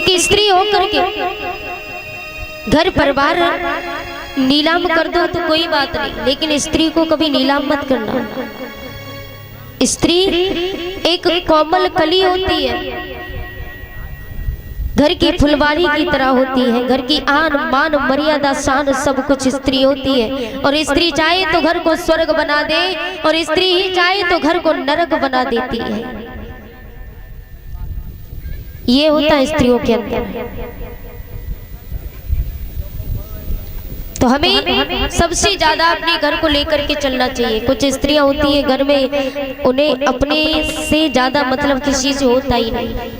एक स्त्री होकर के घर परिवार नीलाम कर दो तो कोई बात नहीं, लेकिन स्त्री को कभी नीलाम मत करना। स्त्री एक कोमल कली होती है, घर की फुलवारी की तरह होती है, घर की आन मान मर्यादा शान सब कुछ स्त्री होती है। और स्त्री चाहे तो घर को स्वर्ग बना दे और स्त्री ही चाहे तो घर को नरक बना देती है। ये होता है स्त्रियों के अंदर। तो हमें सबसे ज्यादा अपने घर को लेकर के चलना चाहिए। कुछ स्त्रियां होती है घर में, उन्हें अपने से ज्यादा मतलब किसी से होता ही नहीं,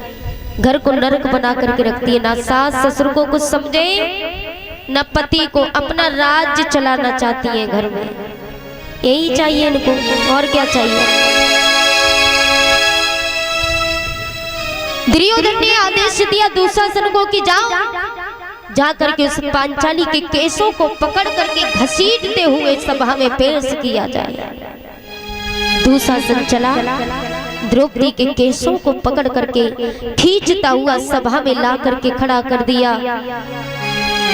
घर को नरक बना करके रखती है। ना सास ससुर को कुछ समझे, न पति को, अपना राज्य चलाना चाहती है घर में। यही चाहिए इनको, और क्या चाहिए। दुर्योधन ने आदेश दिया दुशासन को कि जाओ, जा करके उस पांचाली के केसों को पकड़ करके घसीटते हुए सभा में पेश किया जाए। दुशासन चला, द्रौपदी के केसों को पकड़ करके खींचता हुआ सभा में ला करके खड़ा कर दिया।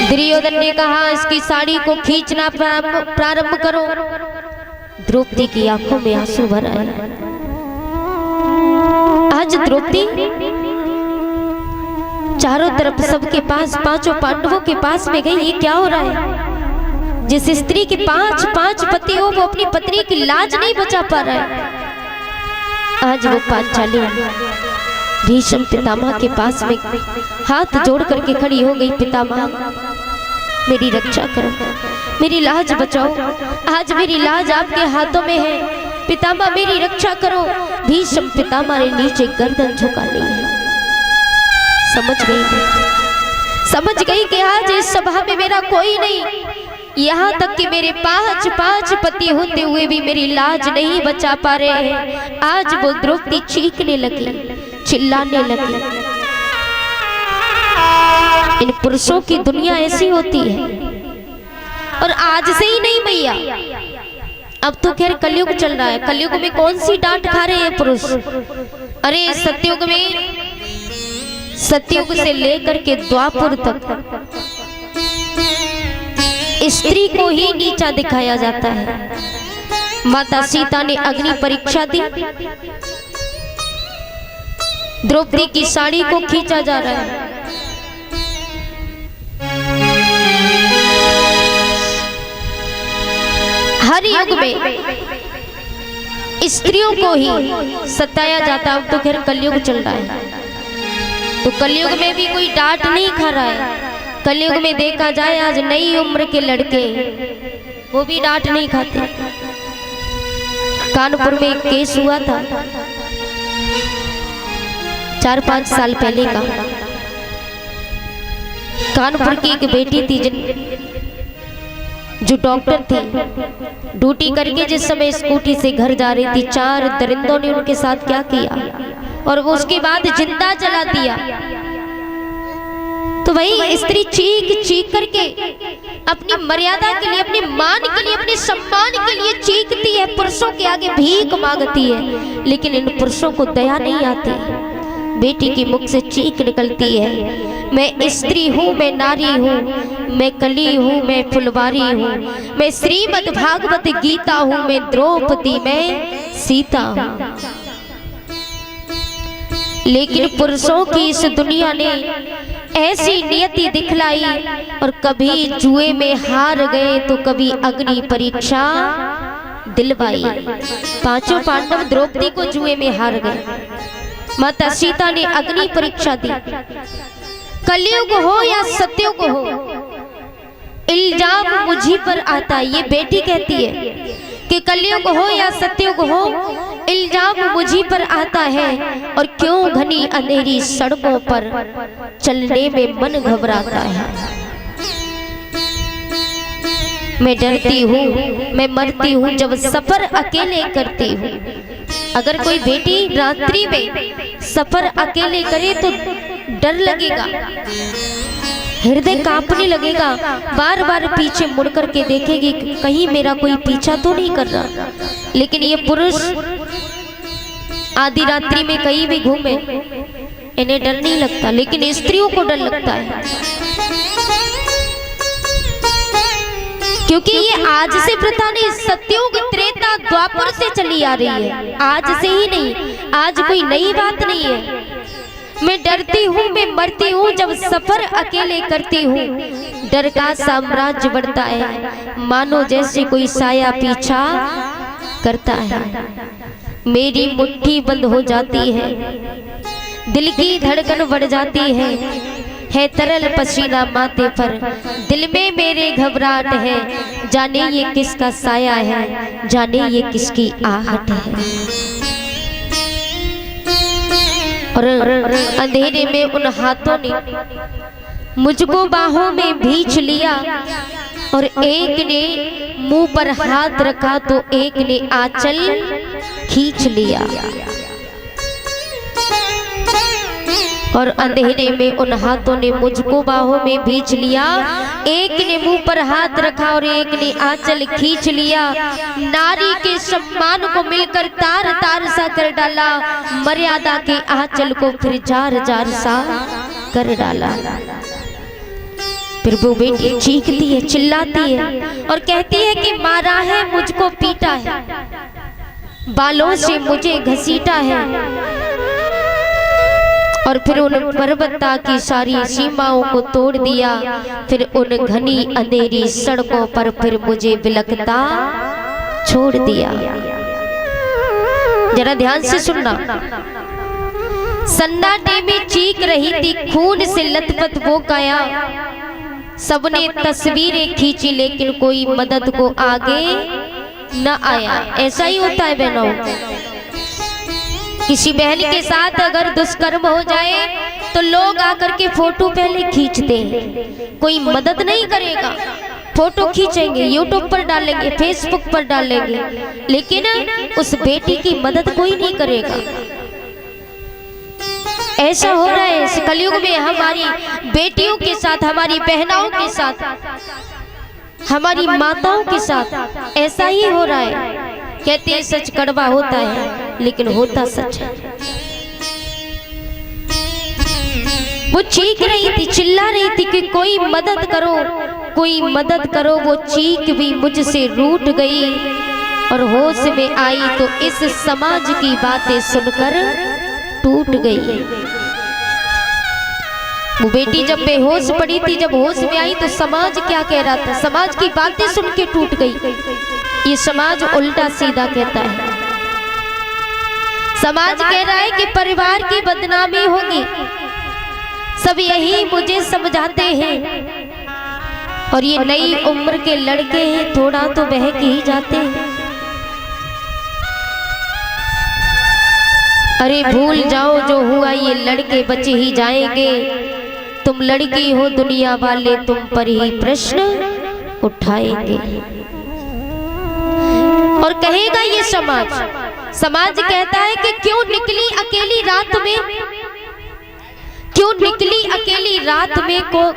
दुर्योधन ने कहा इसकी साड़ी को खींचना प्रारंभ करो। द्रौपदी की आंखों में आंसू भर आए। आज द्रौपदी चारों तरफ सबके पास, पांचों पांडवों के पास में गई। ये क्या हो रहा है? जिस स्त्री के पांच पति हो वो अपनी पत्नी की लाज नहीं बचा पा रहा है। आज वो पांचाली भीष्म पितामह के पास में हाथ जोड़ करके खड़ी हो गई। पितामह मेरी रक्षा करो, मेरी लाज बचाओ, आज मेरी लाज आपके हाथों में है। पितामह मेरी रक्षा करो। भीष्म पितामह ने नीचे गर्दन झुका ली है। समझ गई कि आज इस सभा में मेरा कोई नहीं, यहाँ तक कि मेरे पांच पति होते हुए भी मेरी लाज नहीं बचा पा रहे हैं। आज वो द्रौपदी चीखने लगी, चिल्लाने लगी। इन पुरुषों की दुनिया ऐसी होती है। और आज से ही नहीं भैया, अब तो खैर कलयुग चल रहा है। कलयुग में कौन सी डांट खा रहे हैं पुरुष। अरे सतयुग में, सतयुग से लेकर के द्वापर तक स्त्री को ही नीचा दिखाया जाता है। माता सीता ने अग्नि परीक्षा दी, द्रौपदी की साड़ी को खींचा जा रहा है। हर युग में स्त्रियों को ही सताया जाता। अब तो खैर कलयुग चल रहा है, तो कलयुग में भी कोई डांट नहीं खा रहा है। कलयुग में देखा जाए आज नई उम्र के लड़के वो भी डांट नहीं खाते। कानपुर में एक केस हुआ था 4-5 साल पहले का। कानपुर की एक बेटी थी जो डॉक्टर थी, ड्यूटी करके जिस समय स्कूटी से घर जा रही थी, 4 दरिंदों ने उनके साथ क्या किया और वो उसके बाद जिंदा जला दिया। तो वही स्त्री चीख करके अपनी मर्यादा के लिए, अपने मान के लिए, अपने सम्मान के लिए चीखती है, पुरुषों के आगे भीख मांगती है। लेकिन इन पुरुषों को दया नहीं आती। बेटी की मुख से चीख निकलती है, मैं स्त्री हूँ, मैं नारी हूँ, मैं कली हूँ, मैं फुलवारी हूँ, मैं श्रीमद् भागवत गीता हूँ, मैं द्रौपदी, मैं सीता हूँ। लेकिन पुरुषों की इस दुनिया ने ऐसी नियति दिखलाई, और कभी जुए में हार गए तो कभी अग्नि परीक्षा दिलवाई। पांचों पांडव द्रौपदी को जुए में हार गए, माता सीता ने अग्नि परीक्षा दी। कलयुग हो या सतयुग हो, इल्जाम मुझी पर आता है। ये बेटी कहती है कि कलयुग हो या सतयुग हो, इल्जाम मुझी पर आता है। और क्यों घनी अंधेरी सड़कों पर चलने में मन घबराता है। मैं डरती हूँ, मैं मरती हूँ जब सफर अकेले करती हूँ। अगर कोई बेटी रात्रि में सफर अकेले करे तो डर लगेगा, हृदय कांपने लगेगा, बार बार पीछे मुड़ करके देखेगी कहीं मेरा कोई पीछा तो नहीं कर रहा। लेकिन ये पुरुष आधी रात्रि में कहीं भी घूमे इन्हें डर नहीं लगता, लेकिन स्त्रियों को डर लगता है, क्योंकि ये आज से प्रथा नहीं, सतयुग त्रेता द्वापर से चली आ रही है, आज से ही नहीं, आज कोई नई बात नहीं है। मैं डरती हूँ, मैं मरती हूँ जब सफर अकेले करती हूँ, डर का साम्राज्य बढ़ता है, मानो जैसे कोई साया पीछा करता है। मेरी मुट्ठी बंद हो जाती है, दिल की धड़कन बढ़ जाती है तरल पसीना माथे पर, दिल में मेरे घबराहट है, जाने ये किसका साया है, जाने ये किसकी आहट है। और अंधेरे में उन हाथों ने मुझको बाहों में भींच लिया, और एक ने मुंह पर हाथ रखा तो एक ने आंचल खींच लिया। और अंधेरे में उन हाथों ने मुझको बाहों में भींच लिया, एक ने मुंह पर हाथ रखा और एक ने आंचल खींच लिया। नारी के सम्मान को मिलकर तार तार सा कर डाला, मर्यादा के आंचल को फिर जार जार सा कर डाला। फिर वो बेटी चीखती है, चिल्लाती है और कहती है कि मारा है, मुझको पीटा है, बालों से मुझे घसीटा है, और फिर उन पर्वतता की सारी सीमाओं को तोड़ दिया। फिर उन घनी अंधेरी सड़कों पर फिर मुझे बिलखता छोड़ दिया। जरा ध्यान से सुनना। सन्नाटे में चीख रही थी, खून से लथपथ वो काया, सबने तस्वीरें खींची लेकिन कोई मदद को आगे न आया। ऐसा ही होता है बहनों, किसी बहन के साथ अगर दुष्कर्म हो जाए तो लोग आकर के फोटो पहले खींचते हैं, कोई मदद नहीं करेगा, फोटो खींचेंगे, यूट्यूब पर डालेंगे, फेसबुक पर डालेंगे, लेकिन उस बेटी की मदद कोई नहीं करेगा। ऐसा हो रहा है इस कलयुग में, हमारी बेटियों के साथ, हमारी बहनाओं के साथ, हमारी माताओं के साथ ऐसा ही हो रहा है। कहते हैं सच कड़वा होता है, लेकिन होता सच है। वो चीख रही थी, चिल्ला रही थी कि कोई मदद करो, कोई मदद करो। वो चीख भी मुझसे रूठ गई और होश में आई तो इस समाज की बातें सुनकर टूट गई। वो बेटी जब बेहोश पड़ी थी, जब होश में आई तो समाज क्या कह रहा था, समाज की बातें सुन के टूट गई। ये समाज उल्टा सीधा कहता है। समाज कह रहा है कि परिवार की बदनामी होगी, सब यही मुझे समझाते हैं, और ये नई उम्र के लड़के हैं, थोड़ा तो बहक ही जाते हैं। अरे भूल जाओ जो हुआ, ये लड़के बचे ही जाएंगे, तुम लड़की हो, दुनिया वाले तुम पर ही प्रश्न उठाएंगे। और कहेगा ये समाज, समाज कहता है कि क्यों निकली अकेली रात में, क्यों निकली अकेली रात में, को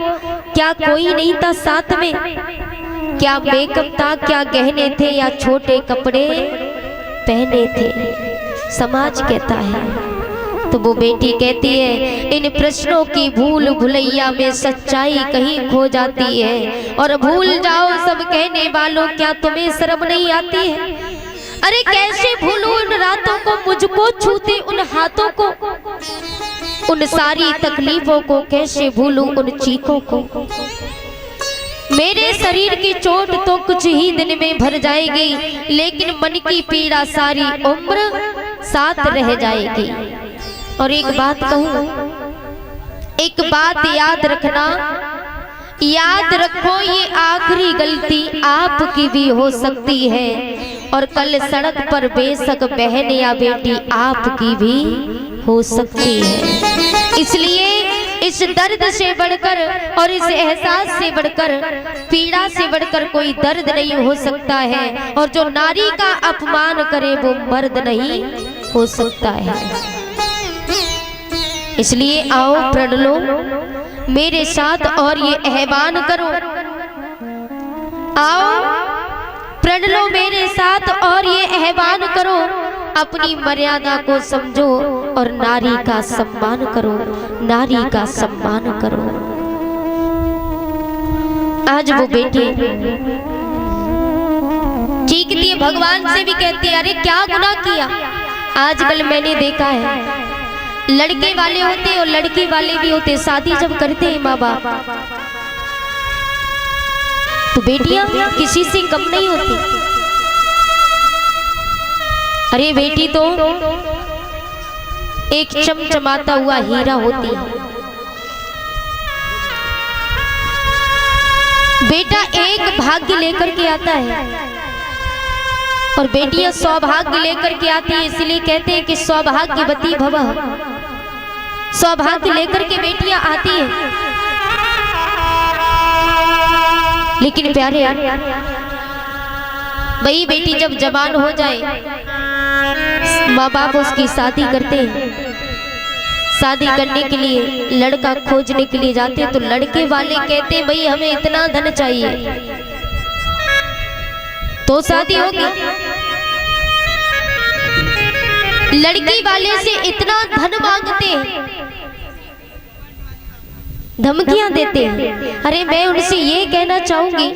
क्या कोई नहीं था साथ में, क्या मेकअप था, क्या गहने थे या छोटे कपड़े पहने थे। समाज कहता है। तो वो बेटी कहती है इन प्रश्नों की भूल भुलैया में सच्चाई कहीं खो जाती है, और भूल जाओ सब कहने वालों, क्या तुम्हें शर्म नहीं आती है। अरे कैसे भूलूं उन रातों को, मुझको छूते उन हाथों को, उन सारी तकलीफों को कैसे भूलूं उन चीखों को। मेरे शरीर की चोट तो कुछ ही दिन में भर जाएगी, लेकिन मन की पीड़ा सारी उम्र साथ रह जाएगी। और एक बात कहूं, एक बात याद रखना, याद रखो ये आखिरी गलती आपकी भी हो सकती है, और कल सड़क पर बेशक बहन या बेटी आपकी भी हो सकती है। इसलिए इस दर्द से बढ़कर और इस एहसास से बढ़कर, पीड़ा से बढ़कर कोई दर्द नहीं हो सकता है, और जो नारी का अपमान करे वो मर्द नहीं हो सकता है। इसलिए आओ प्रण लो मेरे साथ और ये आह्वान करो, आओ प्रण लो मेरे साथ और ये आह्वान करो, अपनी मर्यादा को समझो और नारी का सम्मान करो, नारी का सम्मान करो। आज वो बेटी चीखती है, भगवान से भी कहती है, अरे क्या गुनाह किया। आजकल मैंने देखा है लड़के वाले होते और लड़की वाले भी होते, शादी जब करते हैं माँ बाप तो बेटियां किसी से कम नहीं होती। अरे बेटी तो एक चमचमाता हुआ हीरा होती है। बेटा एक भाग्य लेकर के आता है और बेटियां सौभाग्य लेकर के आती है, इसलिए कहते हैं कि सौभाग्यवती भव। सौभाग्य लेकर के बेटियां आती है। लेकिन प्यारे वही बेटी जब जवान हो जाए, माँ बाप उसकी शादी करते हैं। शादी करने के लिए लड़का खोजने के लिए जाते हैं तो लड़के वाले कहते हैं, भाई हमें इतना धन चाहिए तो शादी होगी। लड़की वाले से इतना धन मांगते हैं, धमकियां देते हैं। अरे मैं उनसे ये कहना चाहूंगी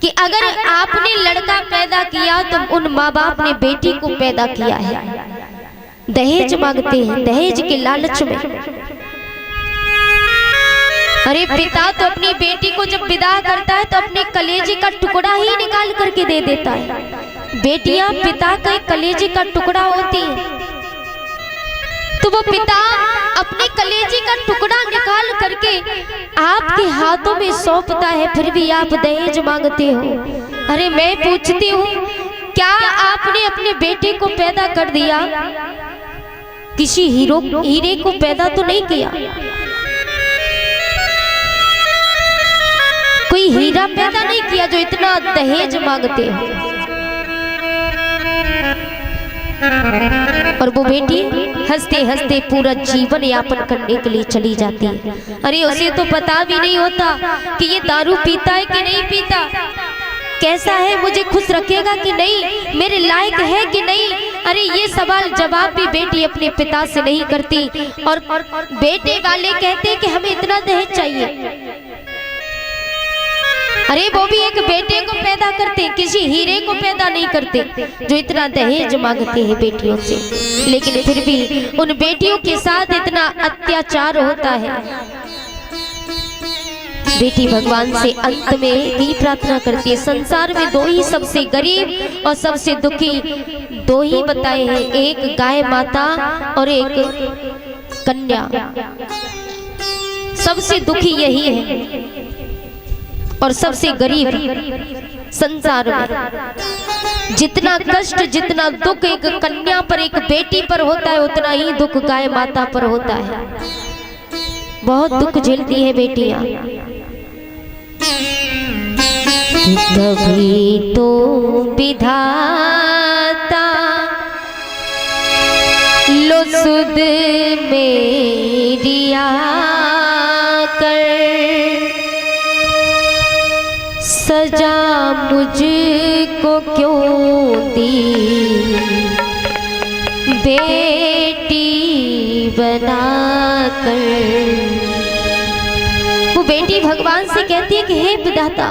कि अगर आपने लड़का पैदा किया तो उन माँ बाप ने बेटी को पैदा किया है। दहेज मांगते हैं, दहेज के लालच में। अरे पिता तो अपनी बेटी को जब विदा करता है तो अपने कलेजे का टुकड़ा ही निकाल करके दे देता है। बेटियां पिता के कलेजे का टुकड़ा होती है तो वो पिता अपने कलेजे का टुकड़ा निकाल करके आपके हाथों में सौंपता है, फिर भी आप दहेज मांगते हो। अरे मैं पूछती हूँ, क्या आपने अपने बेटे को पैदा कर दिया? किसी हीरे को पैदा तो नहीं किया। कोई हीरा पैदा नहीं किया जो इतना दहेज मांगते हो। और वो बेटी हंसते हंसते पूरा जीवन यापन करने के लिए चली जाती है। अरे उसे तो पता भी नहीं होता कि ये दारू पीता है कि नहीं पीता, कैसा है, मुझे खुश रखेगा कि नहीं, मेरे लायक है कि नहीं। अरे ये सवाल जवाब भी बेटी अपने पिता से नहीं करती और बेटे वाले कहते हैं कि हमें इतना दहेज चाहिए। अरे वो भी एक बेटे को पैदा करते, किसी हीरे को पैदा नहीं करते जो इतना दहेज मांगते हैं बेटियों से। लेकिन फिर भी उन बेटियों के साथ इतना अत्याचार होता है। बेटी भगवान से अंत में यही प्रार्थना करती है। संसार में दो ही सबसे गरीब और सबसे दुखी दो ही बताए हैं, एक गाय माता और एक कन्या। सबसे दुखी यही है और सबसे गरीब संसार में। जितना कष्ट जितना दुख एक कन्या पर एक बेटी पर होता है उतना ही दुख गाय माता पर होता है। बहुत दुख झेलती है बेटियां। कभी तो विधाता लो सुध मेरी आकर, सजा मुझको क्यों दी बेटी बनाकर। वो बेटी भगवान से कहती है कि हे विधाता,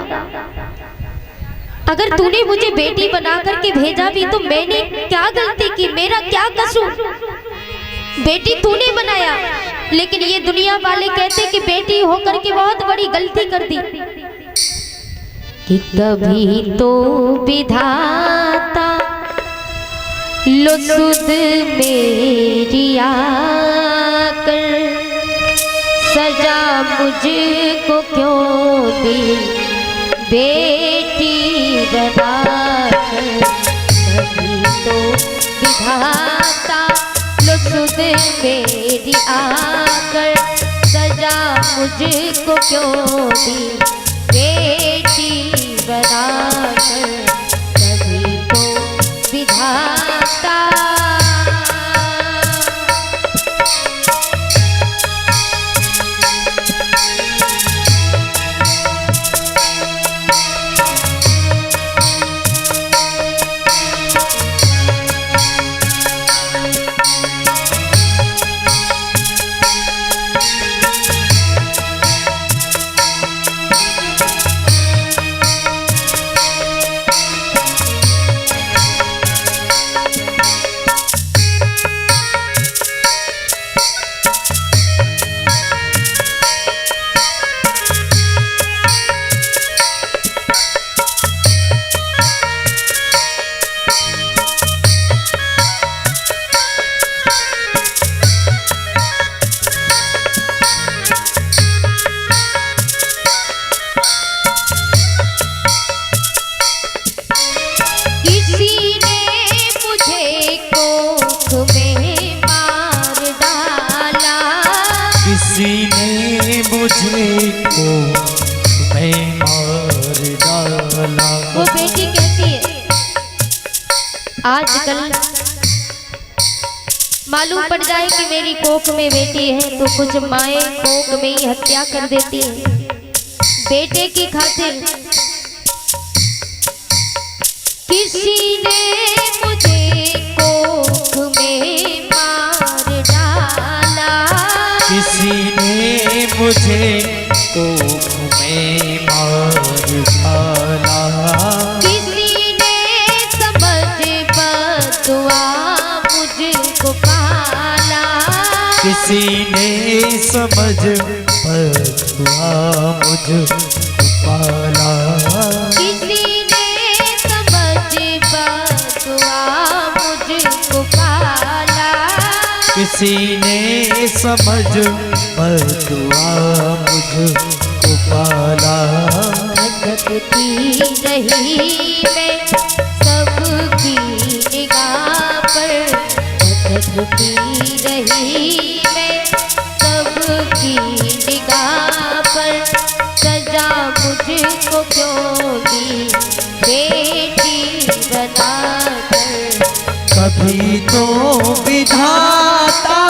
अगर तूने मुझे बेटी बना करके भेजा भी तो मैंने क्या गलती की, मेरा क्या कसूर। बेटी तूने बनाया, लेकिन ये दुनिया वाले कहते कि बेटी होकर के बहुत बड़ी गलती कर दी। कि कभी तो विधाता लो सुध मेरी आकर, सजा मुझको क्यों दी बेटी बनाकर। कभी तो विधाता लो सुध मेरी आकर, सजा मुझको क्यों दी बेटी बनाकर। कभी तो विधाता आजकल मालूम पड़ जाए कि मेरी कोख में बेटी है तो कुछ माएँ कोख में ही हत्या कर देती हैं बेटे की खातिर। किसी ने मुझे कोख में मार डाला, किसी ने मुझे कोख में मार डाला, किसी ने समझ बदुआ मुझको पाला, किसी ने समझ बदुआ मुझको पाला, किसी ने समझ बदुआ मुझको पाला, किसी ने समझ बदुआ मुझको पाला। भटकती रही मैं सबकी निगाह पर, भटकती रही मैं सबकी निगाह पर, सजा मुझको क्यों दी बेटी बनाकर। कभी तो विधाता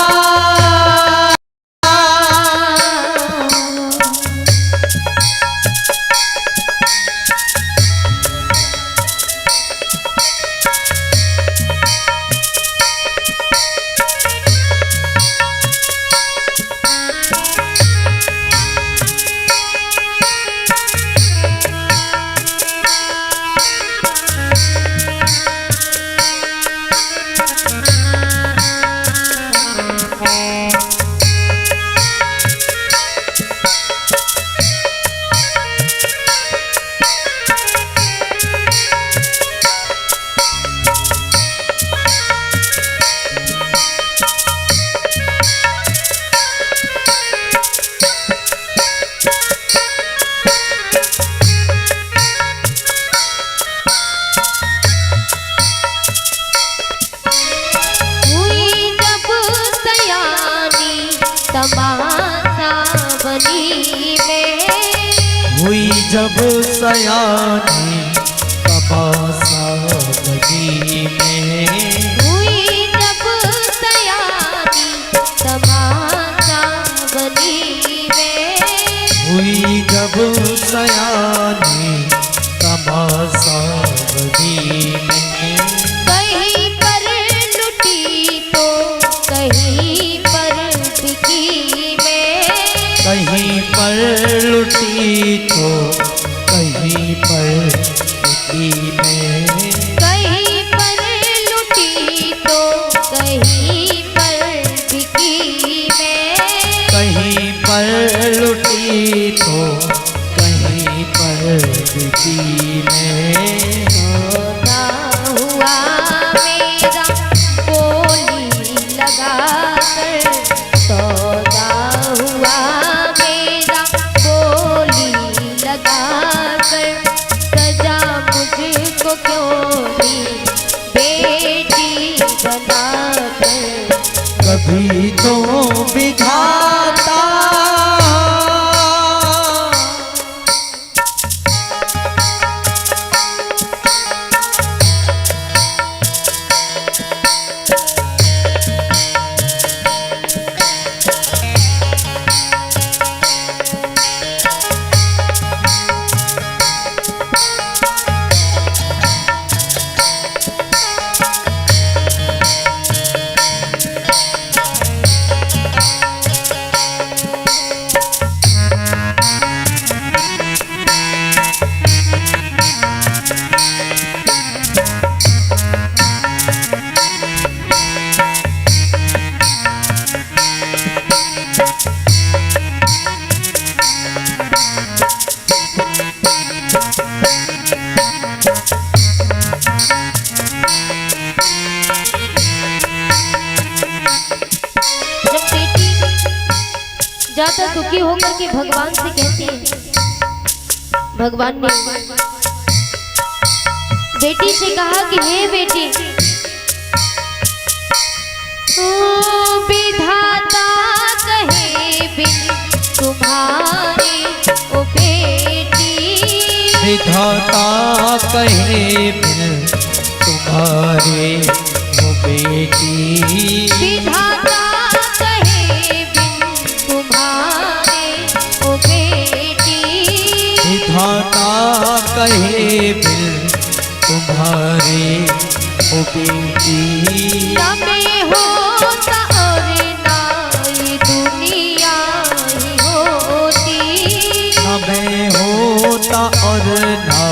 हुई जब सयानी तमाशा बनी में, हुई जब सयानी तमाशा बनी में, हुई जब सयानी तमाशा बनी में। कहीं पर लुटी तो कहीं पर बिकी में, कहीं पर लुटी तो कहीं पर बिकी में, कहीं पर लुटी तो कहीं पर बिकी में, कहीं पर लुटी तो कहीं पर बिकी में। सौदा हुआ मेरा बोली लगाकर, सौदा हुआ मेरा बोली लगाकर, सजा मुझको क्यों दी बेटी बनाकर। कभी तो विधाता ज्यादा दुखी होकर के भगवान से कहती है, भगवान ने बेटी से कहा कि हे बेटी, ओ विधाता कहे बिन तुम्हारी ओ बेटी, विधाता कहे बिन तुम्हारे वो बेटी। विधाता कहे बिन तुम्हारे ओ बेटी। विधाता कहे बिन तुम्हारे ओ बेटी। न मैं होता और ना ये दुनिया ही होती। न मैं होता और ना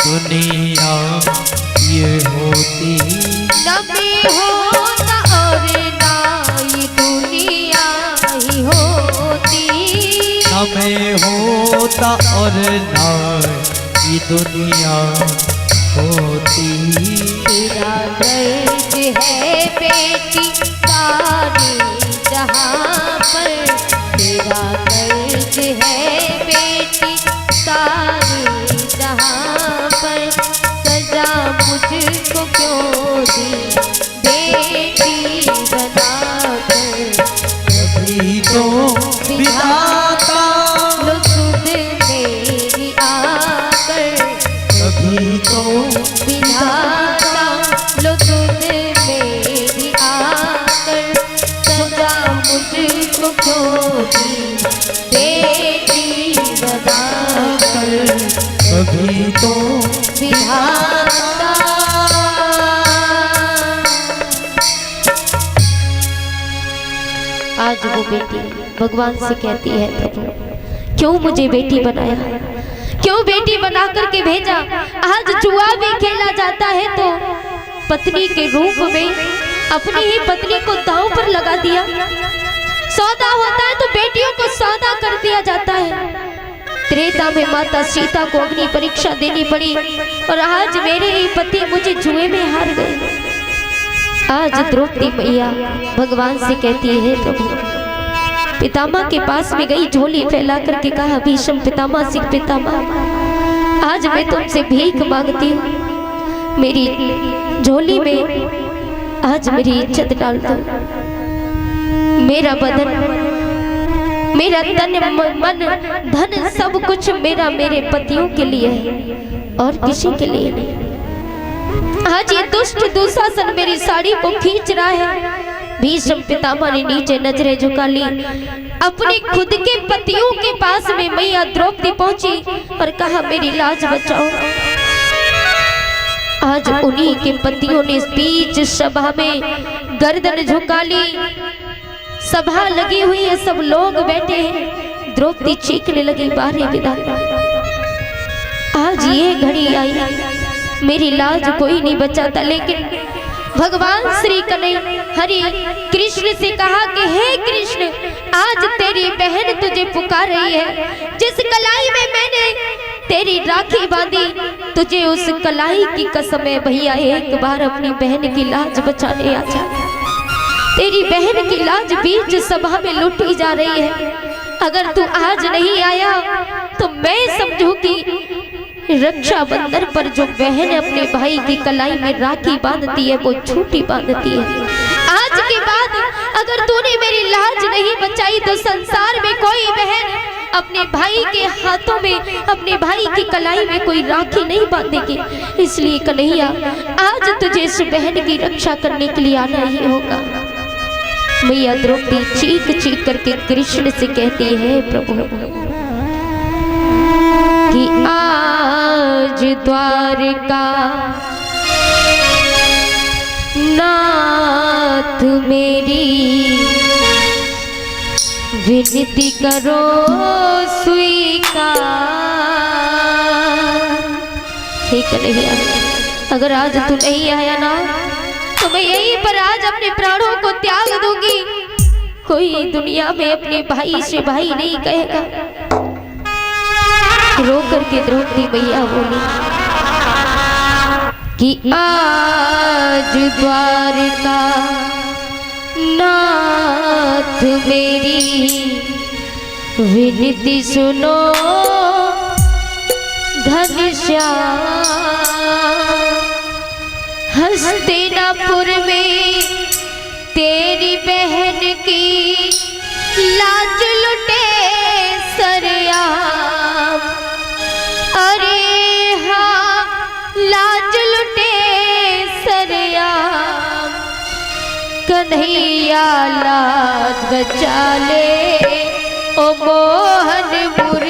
दुनिया ये होती। न मैं होता और ना ये दुनिया ही होती। न मैं होता और ना ये दुनिया होती। तेरा दर्द है बेटी सारे जहां पर। तेरा दर्द है बेटी सारे जहां पर। सजा मुझको क्यों दी बेटी बनाकर। कभी तो विधाता लो सुध मेरी आकर। कभी तो विधाता लो सुध मेरी आकर। सजा मुझको क्यों दी बेटी बनाकर। कभी तो विधाता। आज वो बेटी भगवान से कहती है, प्रभु क्यों मुझे बेटी बनाया, क्यों बेटी बना करके भेजा। आज जुआ भी खेला जाता है तो पत्नी के रूप में अपनी ही पत्नी को दांव पर लगा दिया। सौदा होता है तो बेटियों को सौदा कर दिया जाता है। त्रेता में माता सीता को अग्नि परीक्षा देनी पड़ी और आज मेरे ही पति मुझे जुए में हार गए। आज द्रौपदी मैया भगवान से कहती है, प्रभु पितामह के पास में गई, झोली फैला करके कहा, भीष्म पितामह सिख पितामह आज मैं तुमसे भीख मांगती हूँ, मेरी झोली में आज मेरी इज्जत डाल दो। मेरा बदन, मेरा तन मन धन सब कुछ मेरा मेरे पतियों के लिए है और किसी के लिए नहीं। आज ये दुष्ट दुशासन मेरी साड़ी को खींच रहा है। भीष्म पितामह ने नीचे नजरें झुका ली। अपने खुद के पतियों के पास में मैया द्रौपदी पहुंची और कहा, मेरी लाज बचाओ। आज उन्हीं के पतियों ने बीच सभा में गर्दन झुका ली। सभा लगी हुई है, सब लोग बैठे हैं। द्रौपदी चीखने लगी, बारे विधाता आज ये घड़ी आई, मेरी लाज कोई नहीं बचाता। लेकिन भगवान श्री हरि कृष्ण से कहा कि हे कृष्ण, आज तेरी बहन तुझे पुकार रही है। जिस कलाई में मैंने तेरी राखी बांधी, तुझे उस कलाई की कसम है भैया, एक बार अपनी बहन की लाज बचाने आ जा। तेरी बहन की लाज बीच सभा में लुटी जा रही है। अगर तू आज नहीं आया तो मैं समझू कि रक्षाबंधन पर जो बहन अपने भाई की कलाई में राखी बांधती है वो झूठी बांधती है। आज के बाद अगर तूने मेरी लाज नहीं बचाई तो संसार में कोई बहन अपने भाई के हाथों में, अपने भाई की कलाई में कोई राखी नहीं बांधेगी। इसलिए कन्हैया, आज तुझे इस बहन की रक्षा करने के लिए आना ही होगा। मैया द्रौपदी चीख चीख करके कृष्ण से कहती है, प्रभु कि आज द्वारका नाथ मेरी विनती करो स्वीकार। ठीक है, अगर आज तू नहीं आया ना तो मैं यहीं पर आज अपने प्राणों को त्याग दूंगी। कोई दुनिया में अपने भाई से भाई नहीं कहेगा। रो करके द्रौपदी मैया बोली कि आज द्वारका नाथ मेरी विनती सुनो घनश्याम। हस्तिनापुर में तेरी बहन की लाज लुटे सरेआम। अरे हाँ, लाज लुटे कन्हैया लाज बचा ले, ओ मोहन मुरारी।